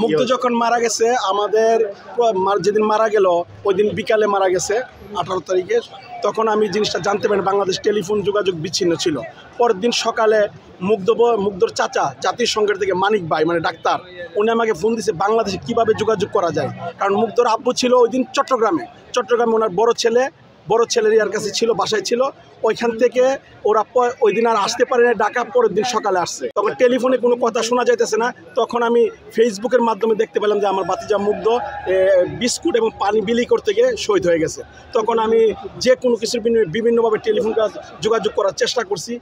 মুগ্ধ যখন মারা গেছে আমাদের যেদিন মারা গেল ওই দিন বিকালে মারা গেছে 18 তারিখে, তখন আমি জিনিসটা জানতে পারি বাংলাদেশ টেলিফোন যোগাযোগ বিচ্ছিন্ন ছিল। পরের দিন সকালে মুগ্ধর চাচা জাতিসংঘের থেকে মানিক ভাই মানে ডাক্তার, উনি আমাকে ফোন দিয়েছে বাংলাদেশে কিভাবে যোগাযোগ করা যায়। কারণ মুগ্ধর আব্বু ছিল ওই দিন চট্টগ্রামে ওনার বড় ছেলের ইয়ার কাছে ছিল, বাসায় ছিল। ওইখান থেকে ওরা ওই দিন আর আসতে পারে না ঢাকা, পরের দিন সকালে আসছে। তখন টেলিফোনে কোনো কথা শোনা যাইতেছে না। তখন আমি ফেসবুকের মাধ্যমে দেখতে পেলাম যে আমার ভাতিজা মুগ্ধ বিস্কুট এবং পানি বিলি করতে গিয়ে শহীদ হয়ে গেছে। তখন আমি যে কোনো কিছুর বিভিন্নভাবে টেলিফোন যোগাযোগ করার চেষ্টা করছি।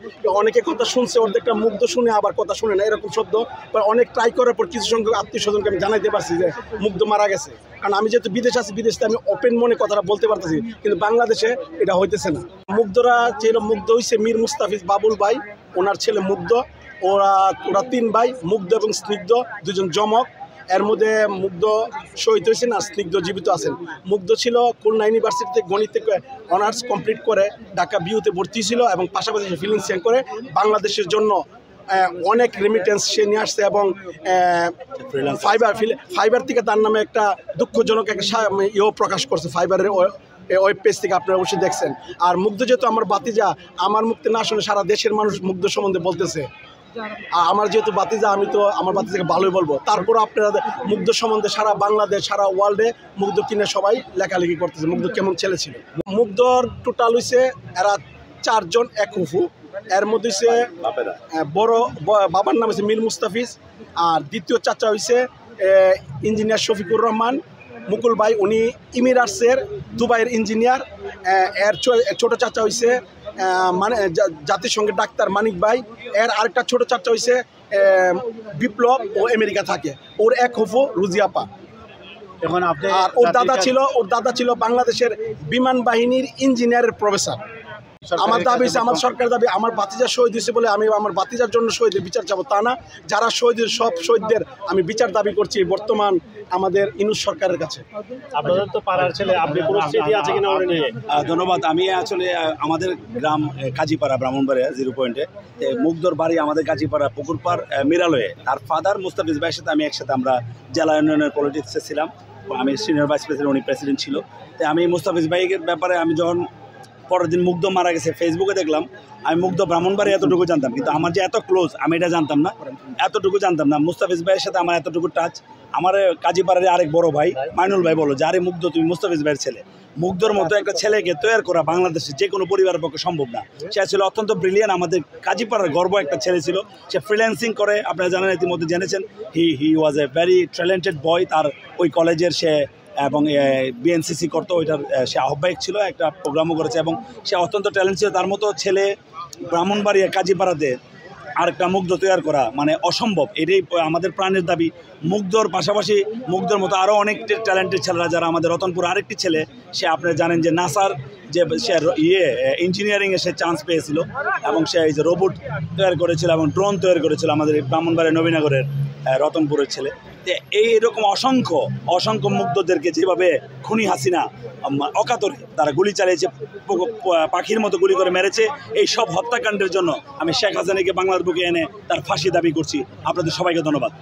অনেকে কথা শুনছে, অর্ধেকটা মুগ্ধ শুনে আবার কথা শুনে না, এরকম শব্দ। অনেক ট্রাই করার পর কিছু সংখ্যক আত্মীয় স্বজনকে আমি জানাইতে পারছি যে মুগ্ধ মারা গেছে। কারণ আমি যেহেতু বিদেশে আছি, বিদেশে আমি ওপেন মনে কথাটা বলতে পারতেছি, কিন্তু বাংলাদেশে এটা হইতেছে না। মুগ্ধ হয়েছে মীর মুস্তাফিজ বাবুল ভাই, ওনার ছেলে মুগ্ধ। ওরা 3 ভাই, মুগ্ধ এবং স্নিগ্ধ, 2জন যমক। এর মধ্যে মুগ্ধ শহীদ হয়েছেন আর স্নিগ্ধ জীবিত আছেন। মুগ্ধ ছিল খুলনা ইউনিভার্সিটিতে গণিতে অনার্স কমপ্লিট করে ঢাকা বিউতে ভর্তি ছিল এবং পাশাপাশি ফ্রিল্যান্সিং করে বাংলাদেশের জন্য অনেক রেমিটেন্স সে নিয়ে আসছে। এবং ফাইবার থেকে তার নামে একটা দুঃখজনক একটা প্রকাশ করছে ফাইবারের ওয়েব পেজ থেকে, আপনারা অবশ্যই দেখছেন। আর মুগ্ধ যেহেতু আমার ভাতিজা, আমার মুখে না শুনে সারা দেশের মানুষ মুগ্ধ সম্বন্ধে বলতেছে। আমার যেহেতু ভাতিজা, আমি তো আমার ভাতিজাকে ভালোই বলবো। তারপরও আপনারা মুগ্ধ সম্বন্ধে সারা বাংলাদেশ, সারা ওয়ার্ল্ডে মুগ্ধ কিনে সবাই লেখালেখি করতেছে মুগ্ধ কেমন ছেলে ছিল। মুগ্ধর টোটাল হয়েছে এরা 4 জন, এক হুফু। এর মধ্যে হচ্ছে বড় বাবার নাম হচ্ছে মীর মুস্তাফিজ, আর দ্বিতীয় চাচা হয়েছে ইঞ্জিনিয়ার শফিকুর রহমান মুকুল ভাই, উনি ইমিরাটসের দুবাইয়ের ইঞ্জিনিয়ার। এর ছোট চাচা হয়েছে মানে জাতিসংঘের ডাক্তার মানিক ভাই। এর আরেকটা ছোট চাচা হয়েছে বিপ্লব, ও আমেরিকা থাকে। ওর এক হুফু রুজিয়াপা। এখন আপনি আর ওর দাদা ছিল বাংলাদেশের বিমান বাহিনীর ইঞ্জিনিয়ারের প্রফেসর। আমার দাবি হচ্ছে, আমার সরকার দাবি, আমার ভাতিজা শহীদ হয়েছে বলে আমি আমার ভাতিজার জন্য শহীদের বিচার চাবো তা না। যারা শহীদ, সব শহীদদের আমি বিচার দাবি করছি বর্তমান আমাদের ইউনূস সরকারের কাছে। আপনাদের তো পাড়ার ছেলে, আপনি কোনো স্মৃতি আছে কিনা ওরে নিয়ে? ধন্যবাদ। আমি আসলে আমাদের গ্রাম কাজীপাড়া, ব্রাহ্মণবাড়িয়া 0 পয়েন্টে। মুগ্ধর বাড়ি আমাদের কাজীপাড়া পুকুরপাড় মিরালয়ে। তার ফাদার মুস্তাফিজ ভাইয়ের সাথে আমি একসাথে আমরা জেলা ইউনিয়নের পলিটিক্সে ছিলাম। আমি সিনিয়র ভাইস প্রেসিডেন্ট, উনি প্রেসিডেন্ট ছিল। তো আমি মুস্তাফিজ ভাইয়ের ব্যাপারে আমি যখন পরের দিন মুগ্ধ মারা গেছে ফেসবুকে দেখলাম, আমি মুগ্ধ ব্রাহ্মণবাড়ি এতটুকু জানতাম, কিন্তু আমার যে এত ক্লোজ আমি এটা জানতাম না, এতটুকু জানতাম না। মুস্তাফিজ ভাইয়ের সাথে আমার এতটুকু টাচ। আমার কাজীপাড়ার আরেক বড় ভাই মাইনুল ভাই বলো যে আরে মুগ্ধ, তুমি মুস্তাফিজ ভাইয়ের ছেলে। মুগ্ধর মতো একটা ছেলেকে তৈরি করা বাংলাদেশে যে কোনো পরিবারের পক্ষে সম্ভব না। সে ছিল অত্যন্ত ব্রিলিয়ান, আমাদের কাজীপাড়ার গর্ব একটা ছেলে ছিল। সে ফ্রিল্যান্সিং করে, আপনারা জানেন, ইতিমধ্যে জেনেছেন। হি ওয়াজ এ ভেরি ট্যালেন্টেড বয়। তার ওই কলেজের সে এবং বিএনসিসি করতো, ওইটার সে আহ্বায়ক ছিল, একটা প্রোগ্রামও করেছে এবং সে অত্যন্ত ট্যালেন্ট ছিল। তার মতো ছেলে ব্রাহ্মণবাড়িয়া কাজীপাড়াতে আরেকটা মুগ্ধ তৈরি করা মানে অসম্ভব। এটাই আমাদের প্রাণের দাবি। মুগ্ধর পাশাপাশি মুগ্ধর মতো আরও অনেক ট্যালেন্টেড ছেলেরা যারা আমাদের রতনপুর আরেকটি ছেলে, সে আপনারা জানেন যে নাসার যে সে ইঞ্জিনিয়ারিংয়ে সে চান্স পেয়েছিল এবং সে এই যে রোবট তৈরি করেছিল এবং ড্রোন তৈরি করেছিল আমাদের ব্রাহ্মণবাড়িয়া নবীনগরের রতনপুরের ছেলে। এইরকম অসংখ্য মুগ্ধদেরকে যেভাবে খুনি হাসিনা অকাতরে তারা গুলি চালিয়েছে, পাখির মতো গুলি করে মেরেছে, এই সব হত্যাকাণ্ডের জন্য আমি শেখ হাসিনাকে বাংলার বুকে এনে তার ফাঁসি দাবি করছি। আপনাদের সবাইকে ধন্যবাদ।